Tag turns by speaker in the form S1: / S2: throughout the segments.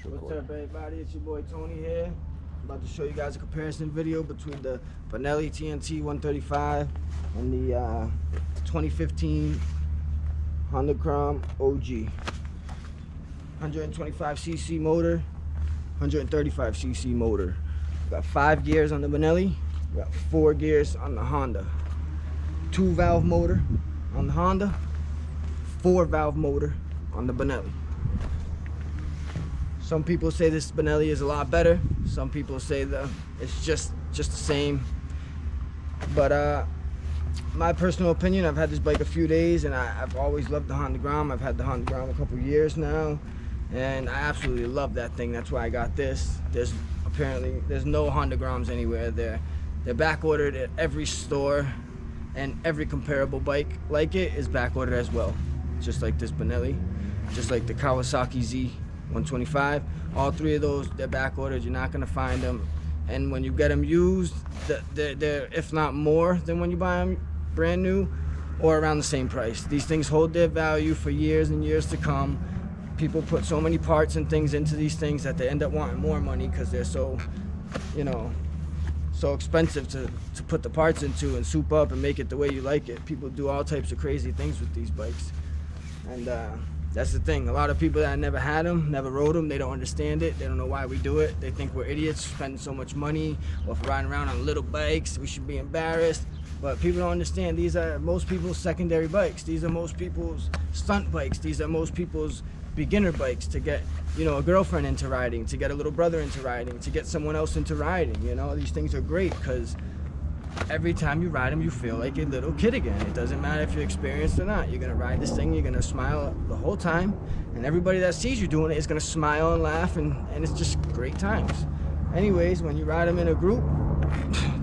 S1: What's up, everybody? It's your boy Tony here. I'm about to show you guys a comparison video between the Benelli TNT 135 and the 2015 Honda Grom OG. 125cc motor, 135cc motor. We got 5 gears on the Benelli. We got 4 gears on the Honda. 2-valve motor on the Honda. 4-valve motor on the Benelli. Some people say this Benelli is a lot better. Some people say that it's just the same. But my personal opinion, I've had this bike a few days and I've always loved the Honda Grom. I've had the Honda Grom a couple years now and I absolutely love that thing. That's why I got this. There's no Honda Groms anywhere. They're back ordered at every store, and every comparable bike like it is back ordered as well. Just like this Benelli, just like the Kawasaki Z125. All 3 of those, they're back ordered. You're not gonna find them, and when you get them used, they're if not more than when you buy them brand new, or around the same price. These things hold their value for years and years to come. People put so many parts and things into these things that they end up wanting more money because they're so, you know, so expensive to put the parts into and soup up and make it the way you like it. People do all types of crazy things with these bikes, and that's the thing. A lot of people that never had them, never rode them, they don't understand it. They don't know why we do it. They think we're idiots spending so much money, or for riding around on little bikes, we should be embarrassed. But people don't understand, these are most people's secondary bikes. These are most people's stunt bikes. These are most people's beginner bikes to get, you know, a girlfriend into riding, to get a little brother into riding, to get someone else into riding. You know, these things are great because every time you ride them, you feel like a little kid again. It doesn't matter if you're experienced or not. You're gonna ride this thing, you're gonna smile the whole time, and everybody that sees you doing it is gonna smile and laugh, and it's just great times. Anyways, when you ride them in a group,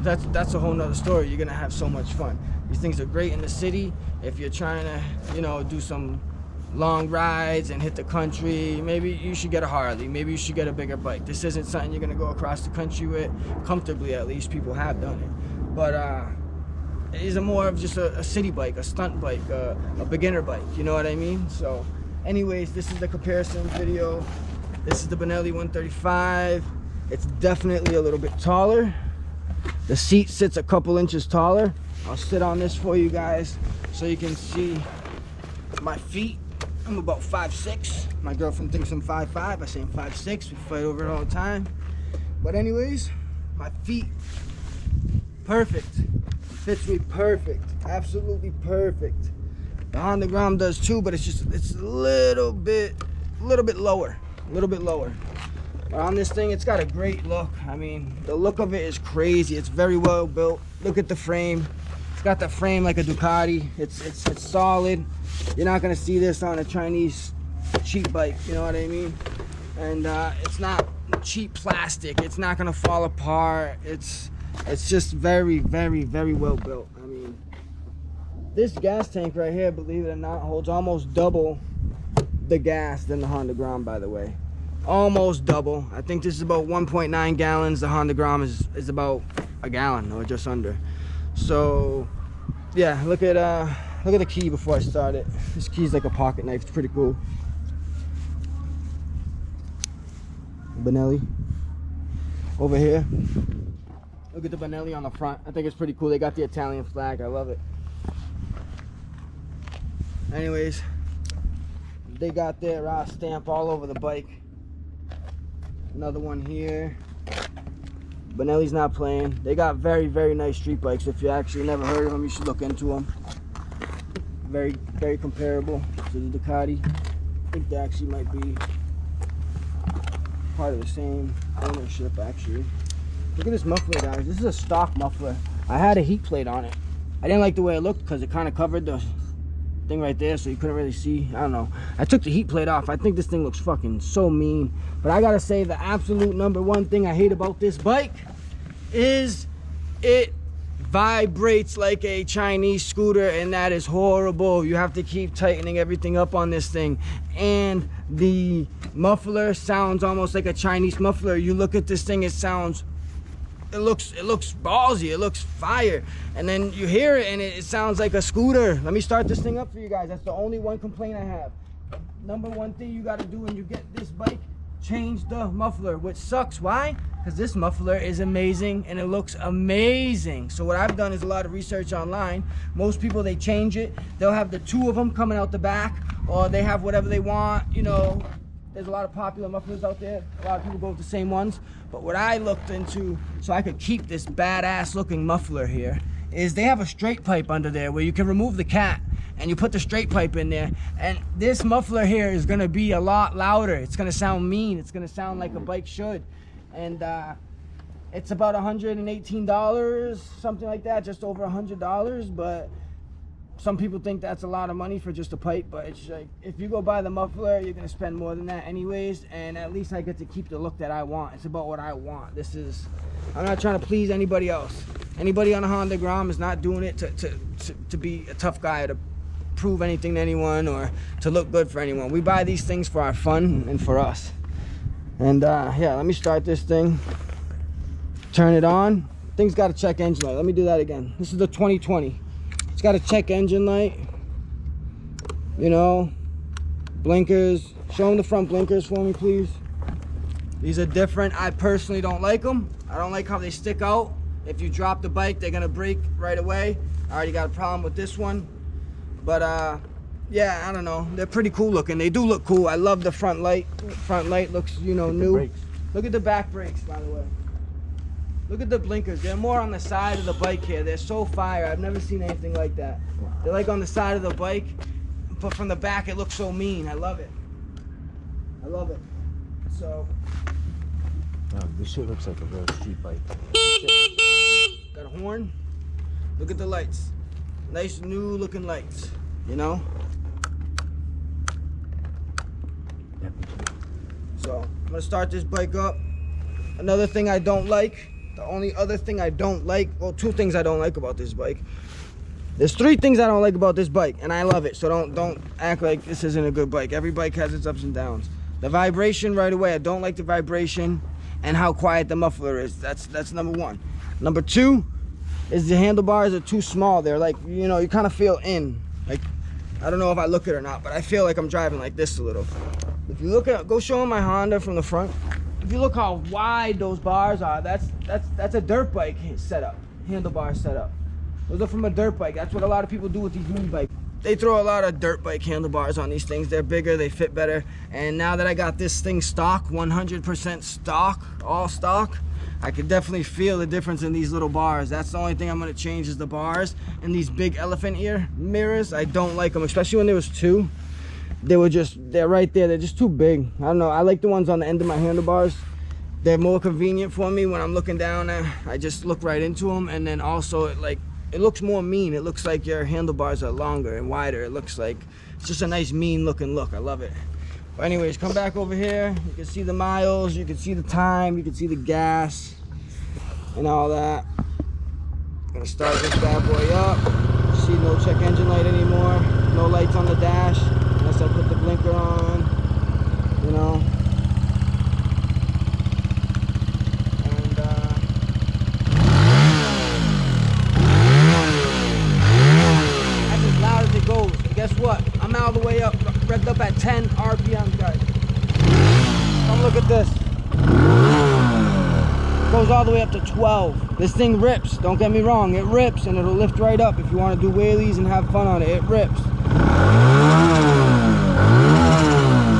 S1: that's a whole nother story. You're gonna have so much fun. These things are great in the city. If you're trying to, you know, do some long rides and hit the country, maybe you should get a Harley, maybe you should get a bigger bike. This isn't something you're gonna go across the country with comfortably. At least people have done it, but it is more of just a city bike, a stunt bike, a beginner bike, you know what I mean? So anyways, this is the comparison video. This is the Benelli 135. It's definitely a little bit taller. The seat sits a couple inches taller. I'll sit on this for you guys so you can see my feet. I'm about 5'6". My girlfriend thinks I'm 5'5". I say I'm 5'6". We fight over it all the time. But anyways, my feet, perfect. Fits me perfect. Absolutely perfect. The Honda Grom does too, but it's a little bit lower. A little bit lower. But on this thing, it's got a great look. I mean, the look of it is crazy. It's very well built. Look at the frame. It's got the frame like a Ducati. It's solid. You're not gonna see this on a Chinese cheap bike, you know what I mean? And it's not cheap plastic. It's not gonna fall apart. It's just very, very, very well built. I mean, this gas tank right here, believe it or not, holds almost double the gas than the Honda Grom, by the way. Almost double. I think this is about 1.9 gallons. The Honda Grom is about a gallon or just under. So yeah, look at the key before I start it. This key's like a pocket knife. It's pretty cool. Benelli over here. Look at the Benelli on the front. I think it's pretty cool. They got the Italian flag. I love it. Anyways, they got their stamp all over the bike. Another one here. Benelli's not playing. They got very, very nice street bikes. If you actually never heard of them, you should look into them. Very, very comparable to the Ducati. I think they actually might be part of the same ownership, actually. Look at this muffler, guys. This is a stock muffler. I had a heat plate on it. I didn't like the way it looked because it kind of covered the thing right there, so you couldn't really see. I don't know. I took the heat plate off. I think this thing looks fucking so mean. But I gotta say, the absolute #1 thing I hate about this bike is it vibrates like a Chinese scooter, and that is horrible. You have to keep tightening everything up on this thing, and the muffler sounds almost like a Chinese muffler. You look at this thing, it looks ballsy, it looks fire, and then you hear it and it sounds like a scooter. Let me start this thing up for you guys. That's the only one complaint I have. #1 thing you got to do when you get this bike change the muffler, which sucks. Why? Because this muffler is amazing and it looks amazing. So what I've done is a lot of research online. Most people, they change it. They'll have the two of them coming out the back, or they have whatever they want. You know, there's a lot of popular mufflers out there. A lot of people go with the same ones. But what I looked into, so I could keep this badass looking muffler here, is they have a straight pipe under there where you can remove the cat and you put the straight pipe in there, and this muffler here is gonna be a lot louder. It's gonna sound mean. It's gonna sound like a bike should. And it's about $118, something like that, just over $100. But some people think that's a lot of money for just a pipe, but it's like, if you go buy the muffler, you're gonna spend more than that anyways, and at least I get to keep the look that I want. It's about what I want. I'm not trying to please anybody else. Anybody on a Honda Grom is not doing it to be a tough guy, to prove anything to anyone, or to look good for anyone. We buy these things for our fun and for us. And yeah, let me start this thing, turn it on. Thing's got a check engine light. Let me do that again. This is the 2020. It's got a check engine light, you know, blinkers. Show them the front blinkers for me, please. These are different. I personally don't like them. I don't like how they stick out. If you drop the bike, they're gonna break right away. I already got a problem with this one. But yeah, I don't know. They're pretty cool looking. They do look cool. I love the front light. Front light looks, you know, new. Look at the back brakes, by the way. Look at the blinkers. They're more on the side of the bike here. They're so fire. I've never seen anything like that. They're like on the side of the bike, but from the back it looks so mean. I love it. I love it. So.
S2: Oh, this shit looks like a real street bike.
S1: Got a horn. Look at the lights. Nice new looking lights, you know? So I'm gonna start this bike up. Another thing I don't like, the only other thing I don't like, well, two things I don't like about this bike. There's three things I don't like about this bike, and I love it, so don't act like this isn't a good bike. Every bike has its ups and downs. The vibration right away, I don't like the vibration and how quiet the muffler is. That's number one. Number two is the handlebars are too small. They're like, you know, you kind of feel in. Like, I don't know if I look it or not, but I feel like I'm driving like this a little. If you look at, go show them my Honda from the front. If you look how wide those bars are, that's a dirt bike setup, handlebar setup. Those are from a dirt bike. That's what a lot of people do with these mini bikes. They throw a lot of dirt bike handlebars on these things. They're bigger, they fit better. And now that I got this thing stock, 100% stock, all stock, I could definitely feel the difference in these little bars. That's the only thing I'm gonna change is the bars. And these big elephant ear mirrors, I don't like them, especially when there was two. They're right there, they're just too big. I don't know, I like the ones on the end of my handlebars. They're more convenient for me when I'm looking down. I just look right into them, and then also it looks more mean. It looks like your handlebars are longer and wider. It looks like it's just a nice mean looking look. I love it. But anyways, come back over here. You can see the miles, you can see the time, you can see the gas and all that. I'm gonna start this bad boy up. See, no check engine light anymore. No lights on the dash unless I put the blinker on, you know. Guess what? I'm all the way up, revved up at 10 RPM, guys. Come look at this. It goes all the way up to 12. This thing rips, don't get me wrong, it rips, and it'll lift right up if you want to do wheelies and have fun on it. It rips.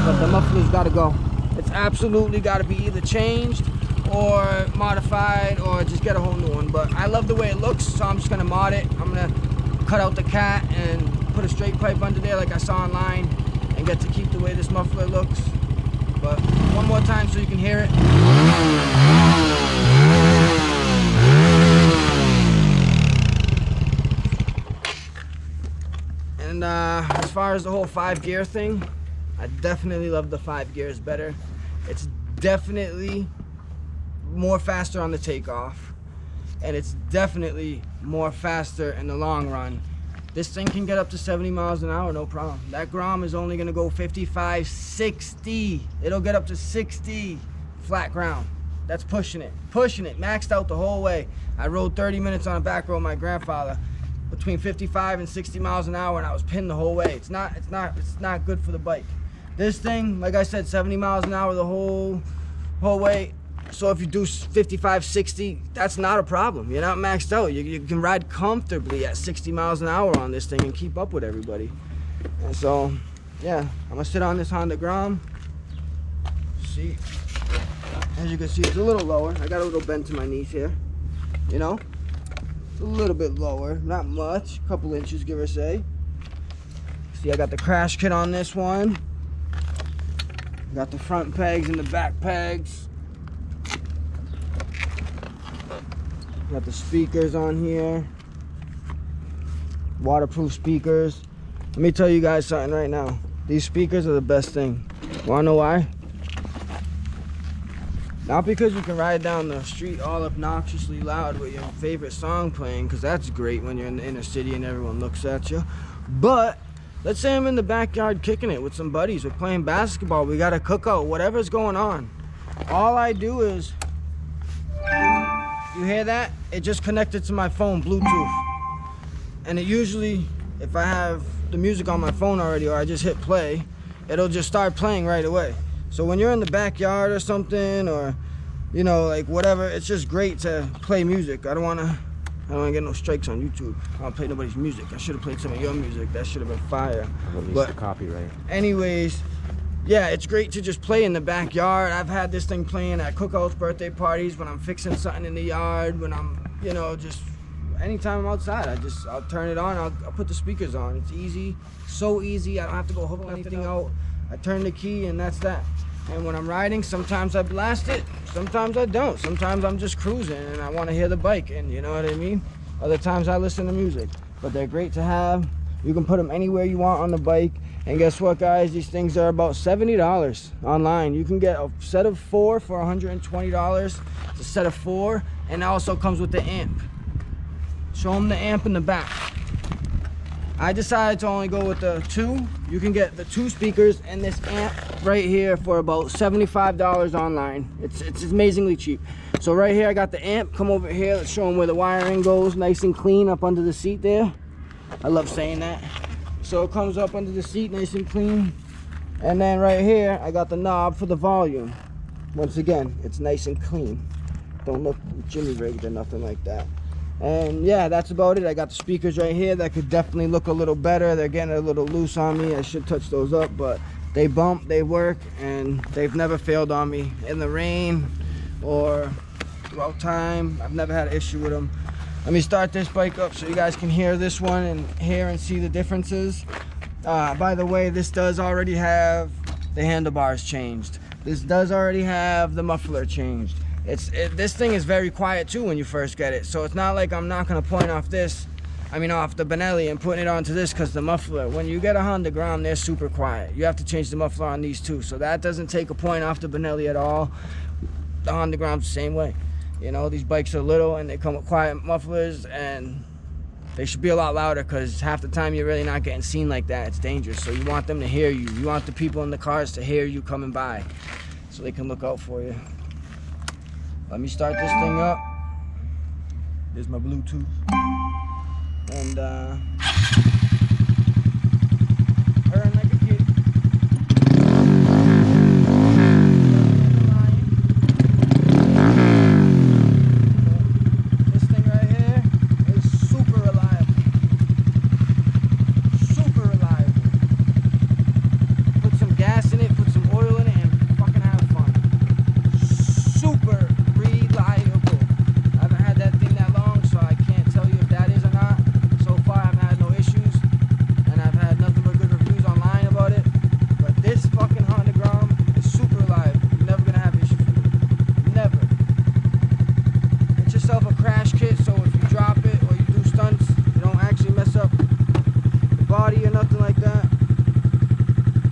S1: But the muffler's got to go. It's absolutely got to be either changed or modified or just get a whole new one. But I love the way it looks, so I'm just going to mod it. I'm going to cut out the cat and put a straight pipe under there like I saw online and get to keep the way this muffler looks. But one more time so you can hear it. And as far as the whole 5-gear thing, I definitely love the 5 gears better. It's definitely more faster on the takeoff, and it's definitely more faster in the long run. This thing can get up to 70 miles an hour, no problem. That Grom is only gonna go 55, 60. It'll get up to 60 flat ground. That's pushing it, maxed out the whole way. I rode 30 minutes on a back road with my grandfather between 55 and 60 miles an hour, and I was pinned the whole way. It's not good for the bike. This thing, like I said, 70 miles an hour the whole way. So if you do 55, 60, that's not a problem. You're not maxed out. You can ride comfortably at 60 miles an hour on this thing and keep up with everybody. And so, yeah, I'm gonna sit on this Honda Grom. See, as you can see, it's a little lower. I got a little bend to my knees here, you know? It's a little bit lower, not much, a couple inches, give or say. See, I got the crash kit on this one. Got the front pegs and the back pegs. Got the speakers on here. Waterproof speakers. Let me tell you guys something right now. These speakers are the best thing. Wanna know why? Not because you can ride down the street all obnoxiously loud with your favorite song playing, because that's great when you're in the inner city and everyone looks at you. But let's say I'm in the backyard kicking it with some buddies. We're playing basketball. We got a cookout. Whatever's going on. All I do is, you hear that? It just connected to my phone, Bluetooth. And it usually, if I have the music on my phone already or I just hit play, it'll just start playing right away. So when you're in the backyard or something, or, you know, like whatever, it's just great to play music. I don't wanna get no strikes on YouTube. I don't play nobody's music. I should have played some of your music. That should have been fire.
S2: But the copyright.
S1: Anyways, yeah, it's great to just play in the backyard. I've had this thing playing at cookouts, birthday parties, when I'm fixing something in the yard, when I'm, you know, just anytime I'm outside, I'll turn it on. I'll put the speakers on. It's easy, so easy. I don't have to go hook anything out. I turn the key and that's that. And when I'm riding, sometimes I blast it, sometimes I don't. Sometimes I'm just cruising and I want to hear the bike, and you know what I mean? Other times I listen to music. But they're great to have. You can put them anywhere you want on the bike. And guess what, guys? These things are about $70 online. You can get a set of 4 for $120. It's a set of 4, and it also comes with the amp. Show them the amp in the back. I decided to only go with the 2. You can get the 2 speakers and this amp right here for about $75 online. It's amazingly cheap. So right here I got the amp. Come over here, let's show them where the wiring goes, nice and clean up under the seat there. I love saying that. So it comes up under the seat nice and clean. And then right here I got the knob for the volume. Once again, it's nice and clean. Don't look jimmy rigged or nothing like that. And yeah, that's about it. I got the speakers right here that could definitely look a little better. They're getting a little loose on me. I should touch those up, but they bump, they work, and they've never failed on me in the rain or throughout time. I've never had an issue with them. Let me start this bike up so you guys can hear this one and hear and see the differences. By the way, this does already have the handlebars changed. This does already have the muffler changed. This thing is very quiet too when you first get it, so it's not like I'm not gonna point off this, off the Benelli and putting it onto this, because the muffler, when you get a Honda Grom, they're super quiet. You have to change the muffler on these too, so that doesn't take a point off the Benelli at all. The Honda Grom's the same way. You know, these bikes are little and they come with quiet mufflers, and they should be a lot louder, because half the time you're really not getting seen like that. It's dangerous, so you want them to hear you. You want the people in the cars to hear you coming by, so they can look out for you. Let me start this thing up. There's my Bluetooth. And purring like a kid. This thing right here is super reliable. Super reliable. Put some gas in it, put some oil in it, and fucking have fun. Super reliable. I haven't had that thing that long, so I can't tell you if that is or not. So far, I've had no issues, and I've had nothing but good reviews online about it. But this fucking Honda Grom is super reliable. You're never gonna have issues with it. Never. Get yourself a crash kit, so if you drop it or you do stunts, you don't actually mess up the body or nothing like that.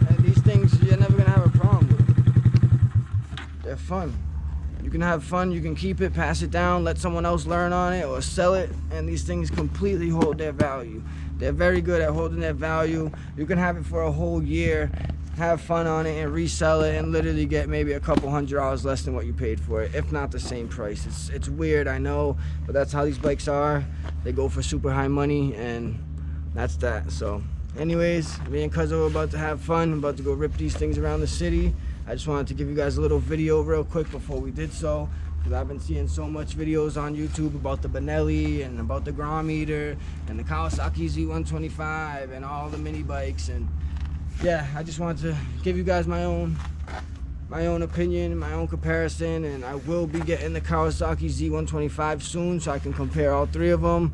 S1: And these things, you're never gonna have a problem with. They're fun. You can have fun, you can keep it, pass it down, let someone else learn on it or sell it, and these things completely hold their value. They're very good at holding their value. You can have it for a whole year, have fun on it, and resell it and literally get maybe a couple $100 less than what you paid for it, if not the same price. It's weird, I know, but that's how these bikes are. They go for super high money, and that's that. So anyways, me and Cuzzo are about to have fun. I'm about to go rip these things around the city. I just wanted to give you guys a little video real quick before we did so, because I've been seeing so much videos on YouTube about the Benelli and about the Grom Eater and the Kawasaki Z125 and all the mini bikes. And yeah, I just wanted to give you guys my own opinion, my own comparison, and I will be getting the Kawasaki Z125 soon so I can compare all three of them.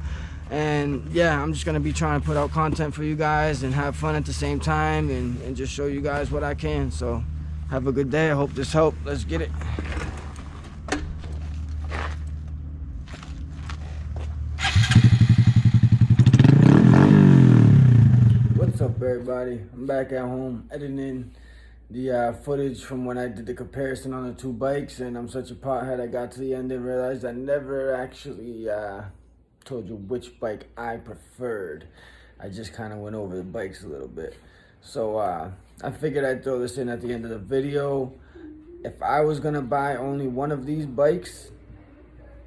S1: And yeah, I'm just gonna be trying to put out content for you guys and have fun at the same time, and just show you guys what I can. So have a good day. I hope this helped. Let's get it. What's up, everybody? I'm back at home editing the footage from when I did the comparison on the two bikes, and I'm such a pothead, I got to the end and realized I never actually told you which bike I preferred. I just kind of went over the bikes a little bit. So I figured I'd throw this in at the end of the video. If I was gonna buy only one of these bikes,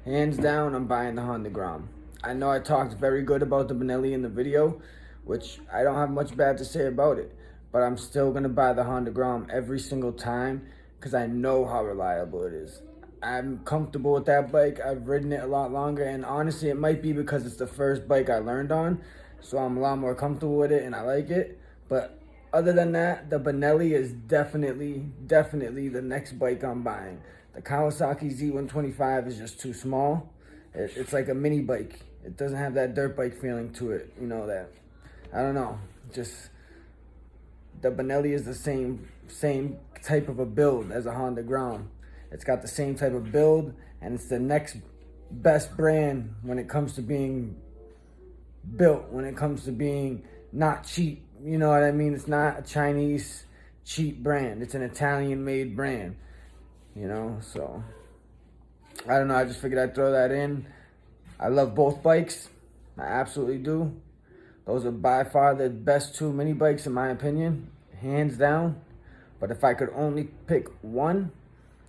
S1: hands down, I'm buying the Honda Grom. I know I talked very good about the Benelli in the video, which I don't have much bad to say about it, but I'm still gonna buy the Honda Grom every single time because I know how reliable it is. I'm comfortable with that bike. I've ridden it a lot longer, and honestly, it might be because it's the first bike I learned on, so I'm a lot more comfortable with it and I like it. But other than that, the Benelli is definitely the next bike I'm buying. The Kawasaki Z125 is just too small. It's like a mini bike. It doesn't have that dirt bike feeling to it. You know that. I don't know. Just the Benelli is the same type of a build as a Honda Grom. It's got the same type of build, and it's the next best brand when it comes to being built, when it comes to being not cheap. You know what I mean? It's not a Chinese cheap brand. It's an Italian-made brand, you know? So, I don't know. I just figured I'd throw that in. I love both bikes. I absolutely do. Those are by far the best two mini bikes in my opinion, hands down. But if I could only pick one,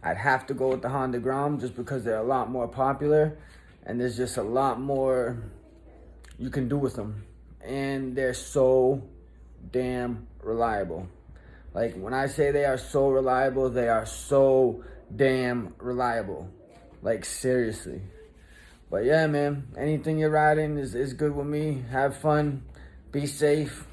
S1: I'd have to go with the Honda Grom just because they're a lot more popular and there's just a lot more you can do with them. And they're so damn reliable. Like, when I say they are so reliable, they are so damn reliable. Like, seriously. But yeah, man, anything you're riding is good with me. Have fun. Be safe.